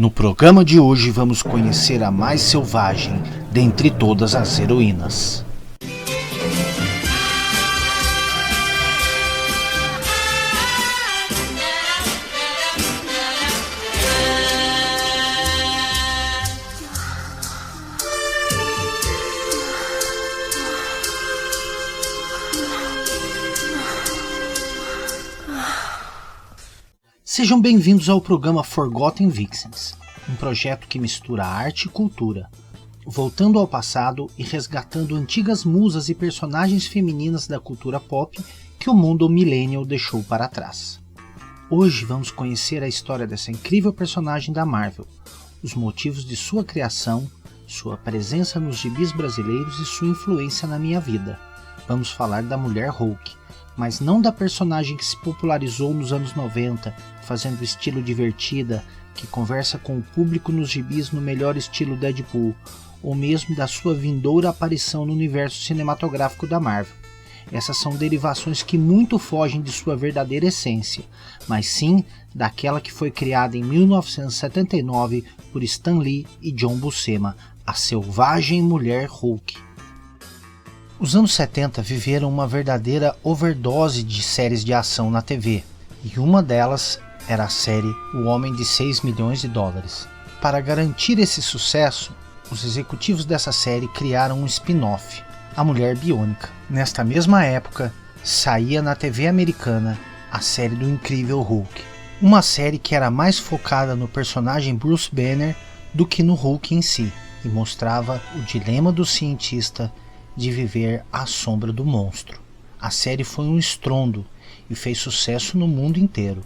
No programa de hoje vamos conhecer a mais selvagem dentre todas as heroínas. Sejam bem-vindos ao programa Forgotten Vixens, um projeto que mistura arte e cultura, voltando ao passado e resgatando antigas musas e personagens femininas da cultura pop que o mundo millennial deixou para trás. Hoje vamos conhecer a história dessa incrível personagem da Marvel, os motivos de sua criação, sua presença nos gibis brasileiros e sua influência na minha vida. Vamos falar da Mulher Hulk, mas não da personagem que se popularizou nos anos 90, fazendo estilo divertida, que conversa com o público nos gibis no melhor estilo Deadpool, ou mesmo da sua vindoura aparição no universo cinematográfico da Marvel. Essas são derivações que muito fogem de sua verdadeira essência, mas sim daquela que foi criada em 1979 por Stan Lee e John Buscema, a selvagem Mulher Hulk. Os anos 70 viveram uma verdadeira overdose de séries de ação na TV, e uma delas era a série O Homem de 6 milhões de dólares. Para garantir esse sucesso, os executivos dessa série criaram um spin-off, A Mulher Biônica. Nesta mesma época, saía na TV americana a série do Incrível Hulk, uma série que era mais focada no personagem Bruce Banner do que no Hulk em si, e mostrava o dilema do cientista de viver à sombra do monstro. A série foi um estrondo e fez sucesso no mundo inteiro.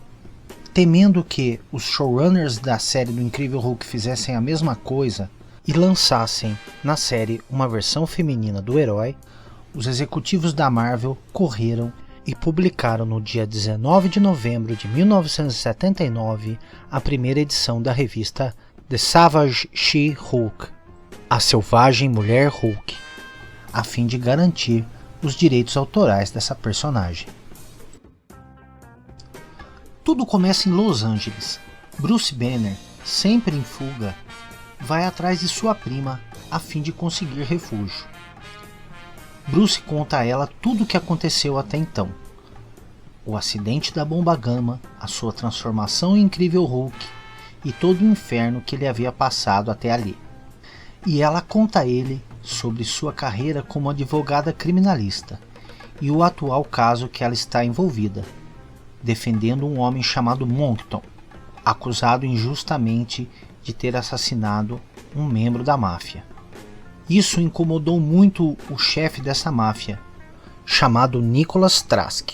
Temendo que os showrunners da série do Incrível Hulk fizessem a mesma coisa e lançassem na série uma versão feminina do herói, os executivos da Marvel correram e publicaram no dia 19 de novembro de 1979 a primeira edição da revista The Savage She-Hulk, a Selvagem Mulher Hulk, a fim de garantir os direitos autorais dessa personagem. Tudo começa em Los Angeles. Bruce Banner, sempre em fuga, vai atrás de sua prima a fim de conseguir refúgio. Bruce conta a ela tudo o que aconteceu até então. O acidente da bomba gama, a sua transformação em Incrível Hulk e todo o inferno que ele havia passado até ali. E ela conta a ele sobre sua carreira como advogada criminalista e o atual caso que ela está envolvida, defendendo um homem chamado Moncton, acusado injustamente de ter assassinado um membro da máfia. Isso incomodou muito o chefe dessa máfia, chamado Nicholas Trask,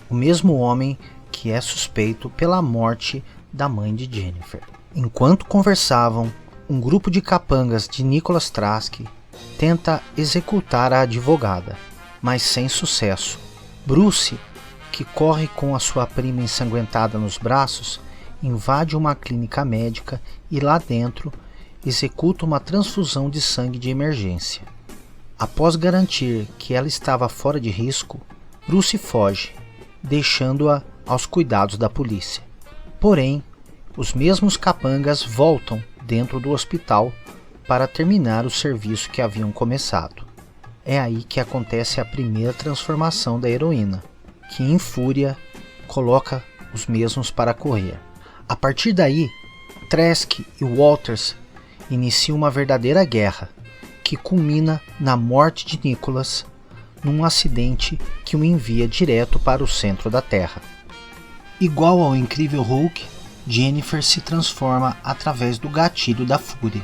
o mesmo homem que é suspeito pela morte da mãe de Jennifer. Enquanto conversavam, um grupo de capangas de Nicholas Trask tenta executar a advogada, mas sem sucesso. Bruce, que corre com a sua prima ensanguentada nos braços, invade uma clínica médica e lá dentro executa uma transfusão de sangue de emergência. Após garantir que ela estava fora de risco, Bruce foge, deixando-a aos cuidados da polícia. Porém, os mesmos capangas voltam dentro do hospital para terminar o serviço que haviam começado. É aí que acontece a primeira transformação da heroína, que em fúria coloca os mesmos para correr. A partir daí, Trask e Walters iniciam uma verdadeira guerra, que culmina na morte de Nicholas num acidente que o envia direto para o centro da Terra. Igual ao Incrível Hulk, Jennifer se transforma através do gatilho da fúria.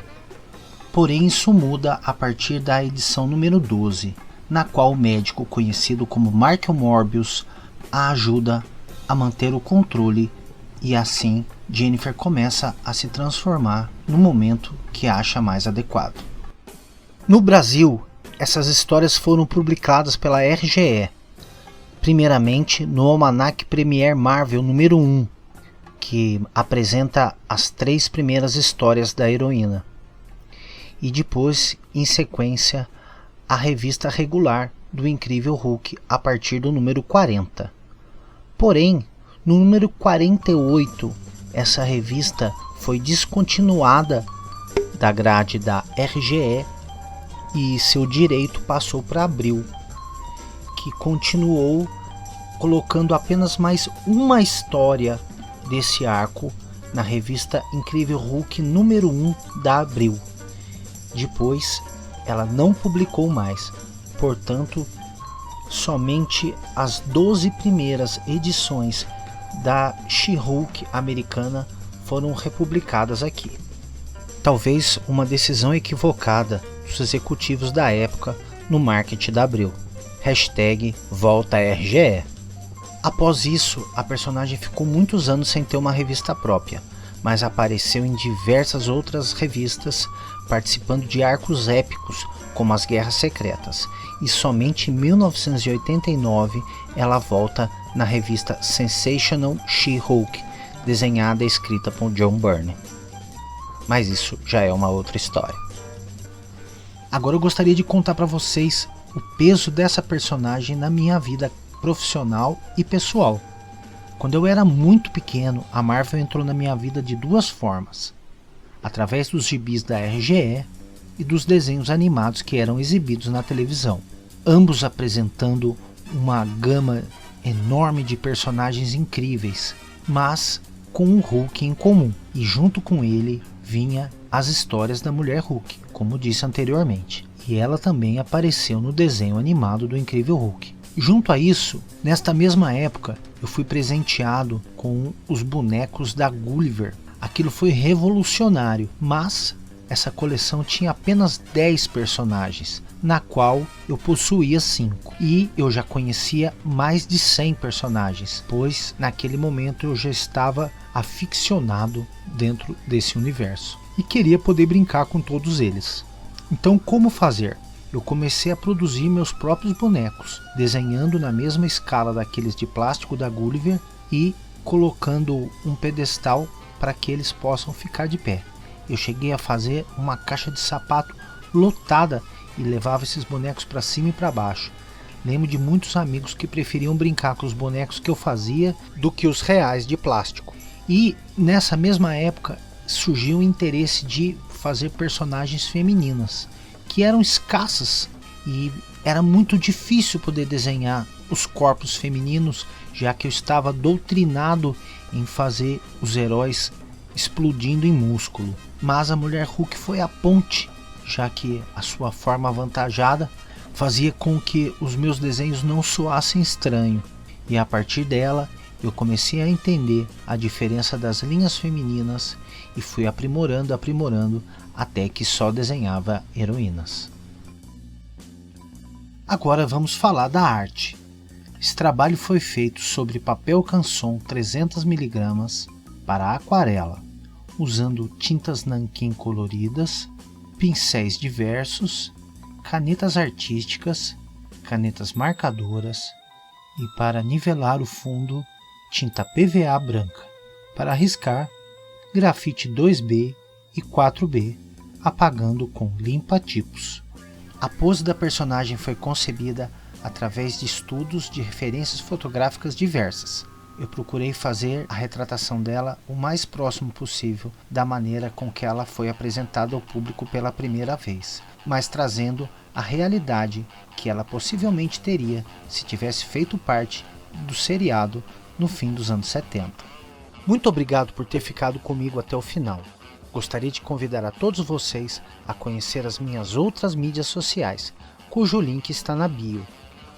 Porém, isso muda a partir da edição número 12, na qual o médico conhecido como Michael Morbius a ajuda a manter o controle e assim Jennifer começa a se transformar no momento que acha mais adequado. No Brasil, essas histórias foram publicadas pela RGE, primeiramente no Almanac Premier Marvel número 1, que apresenta as 3 primeiras histórias da heroína, e depois, em sequência, a revista regular do Incrível Hulk a partir do número 40. Porém, no número 48, essa revista foi descontinuada da grade da RGE e seu direito passou para Abril, que continuou colocando apenas mais uma história desse arco na revista Incrível Hulk número 1 da Abril. Depois ela não publicou mais, portanto somente as 12 primeiras edições da She-Hulk americana foram republicadas aqui. Talvez uma decisão equivocada dos executivos da época no marketing da Abril. #volta RGE. Após isso, a personagem ficou muitos anos sem ter uma revista própria, mas apareceu em diversas outras revistas, participando de arcos épicos como as Guerras Secretas, e somente em 1989 ela volta na revista Sensational She-Hulk, desenhada e escrita por John Byrne. Mas isso já é uma outra história. Agora eu gostaria de contar para vocês o peso dessa personagem na minha vida profissional e pessoal. Quando eu era muito pequeno, a Marvel entrou na minha vida de duas formas: através dos gibis da RGE e dos desenhos animados que eram exibidos na televisão, ambos apresentando uma gama enorme de personagens incríveis, mas com um Hulk em comum, e junto com ele vinha as histórias da Mulher Hulk, como disse anteriormente, e ela também apareceu no desenho animado do Incrível Hulk. Junto a isso, nesta mesma época, eu fui presenteado com os bonecos da Gulliver. Aquilo foi revolucionário, mas essa coleção tinha apenas 10 personagens, na qual eu possuía 5, e eu já conhecia mais de 100 personagens, pois naquele momento eu já estava aficionado dentro desse universo e queria poder brincar com todos eles. Então, como fazer? Eu comecei a produzir meus próprios bonecos, desenhando na mesma escala daqueles de plástico da Gulliver e colocando um pedestal para que eles possam ficar de pé. Eu cheguei a fazer uma caixa de sapato lotada e levava esses bonecos para cima e para baixo. Lembro de muitos amigos que preferiam brincar com os bonecos que eu fazia do que os reais de plástico. E nessa mesma época surgiu o interesse de fazer personagens femininas, que eram escassas, e era muito difícil poder desenhar os corpos femininos, já que eu estava doutrinado em fazer os heróis explodindo em músculo. Mas a Mulher Hulk foi a ponte, já que a sua forma avantajada fazia com que os meus desenhos não soassem estranho, e a partir dela eu comecei a entender a diferença das linhas femininas e fui aprimorando até que só desenhava heroínas. Agora vamos falar da arte. Esse trabalho foi feito sobre papel canson 300 mg para aquarela, usando tintas nanquim coloridas, pincéis diversos, canetas artísticas, canetas marcadoras e, para nivelar o fundo, tinta PVA branca. Para riscar, grafite 2B e 4B, apagando com limpa-tipos. A pose da personagem foi concebida através de estudos de referências fotográficas diversas. Eu procurei fazer a retratação dela o mais próximo possível da maneira com que ela foi apresentada ao público pela primeira vez, mas trazendo a realidade que ela possivelmente teria se tivesse feito parte do seriado no fim dos anos 70. Muito obrigado por ter ficado comigo até o final. Gostaria de convidar a todos vocês a conhecer as minhas outras mídias sociais, cujo link está na bio,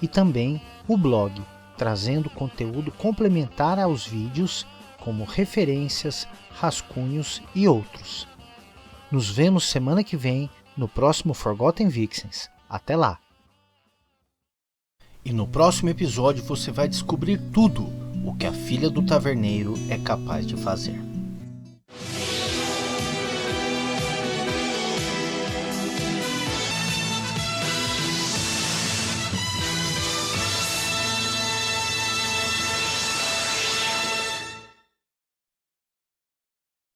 e também o blog, trazendo conteúdo complementar aos vídeos, como referências, rascunhos e outros. Nos vemos semana que vem no próximo Forgotten Vixens. Até lá! E no próximo episódio você vai descobrir tudo o que a filha do taverneiro é capaz de fazer.